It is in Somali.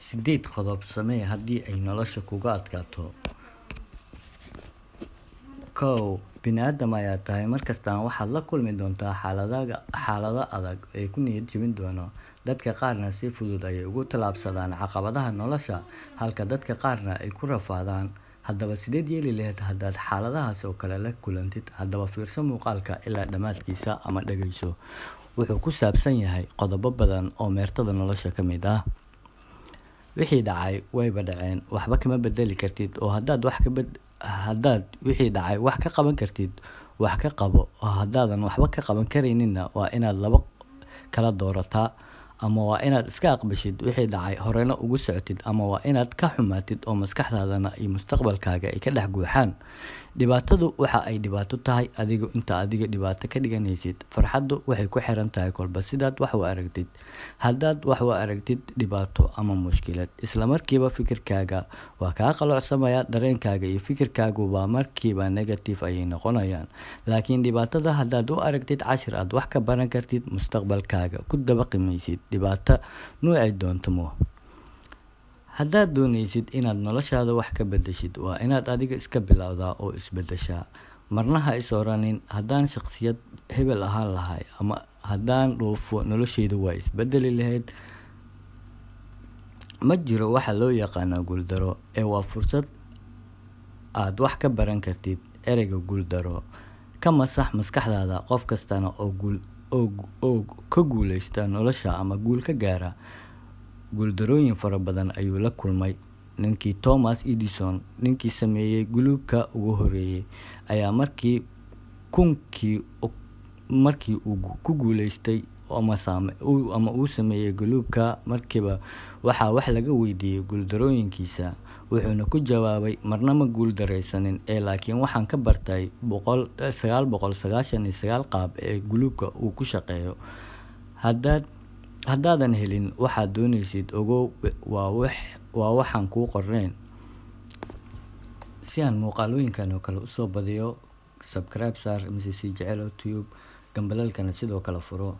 sideed qodob samee haddii ay nolosha kugu adkaato. Kow, bini'aadam ayaa tahay, markastana waxaad la kulmi doontaa xaalado adag ee ku niyad jebin doono. Dadka qaarna si fudud ayay ugu tallaabsadaan caqabadaha nolosha, halka dadka qaarna ay ku rafaadaan. Haddaba sideed yeeli lahayd haddaad xaaladahaas oo kale la kulantid? Haddaba fiirso muuqaalka ilaa dhammaadkiisa ama dhageyso. Wuxuu ku saabsan yahay qodobo badan oo meertada nolosha ka mid ah. Wixii dhacay wayba dhaceen, waxba kama bedeli kartid. Oo haddaad wixii dhacay wax ka qaban kartid, wax ka qabo. Oo haddaadan waxba ka qaban karayninna, waa inaad laba kala doorataa. Ama waa inaad iska aqbashid wixii dhacay, horena ugu socotid, ama waa inaad ka xumaatid oo maskaxdaadana iyo mustaqbalkaaga ay ka dhex guuxaan. Dhibaatadu waxa ay dhibaato tahay inta adiga dhibaato ka dhiganaysid. Farxaddu waxay ku xiran tahay kolba sidaad wax u aragtid. Haddaad wax u aragtid dhibaato ama mushkilad, isla markiiba fikirkaaga waa kaa qalloocsamaya, dareenkaaga iyo fikirkaaguba markiiba negative ayay noqonayaan. Laakiin dhibaatada haddaad u aragtid cashir aad wax ka baran kartid, mustaqbalkaaga ku dabaqi maysid dhibaato noocay doonto. Haddaad doonaysid inaad noloshaada wax ka beddeshid, waa inaad adiga iska bilowdaa oo isbeddeshaa. Marna ha is oranin haddaan shakhsiyad hebel ahaan lahay, ama haddaan dhoofo noloshaydu waa isbeddeli lahayd. Ma jiro waxa loo yaqaano guuldaro, ee waa fursad aad wax ka baran kartid. Ereyga guuldaro ka masax maskaxdaada. Qof kastana oo ka guuleysta nolosha ama guul ka gaara, guuldarooyin fara badan ayuu la kulmay. Ninkii Thomas Edison, ninkii sameeyay guluubka ugu horeeyay, ayaa markii uu ku guuleystay ama uu sameeyay guluubka, markiiba waxaa wax laga weydiiyay guuldarooyinkiisa. Wuxuuna ku jawaabay, marna ma guuldareysanin, laakiin waxaan ka bartay 999 qaab ee guluubka uu ku shaqeeyo. Haddaadan helin waxaad doonaysid, ogow waa waxaan kuu qornayn. Si aan muuqaalooyinkan oo kale usoo badiyo, subscribe saar MCC Jecel Tube, gambalalkana sidoo kale furo.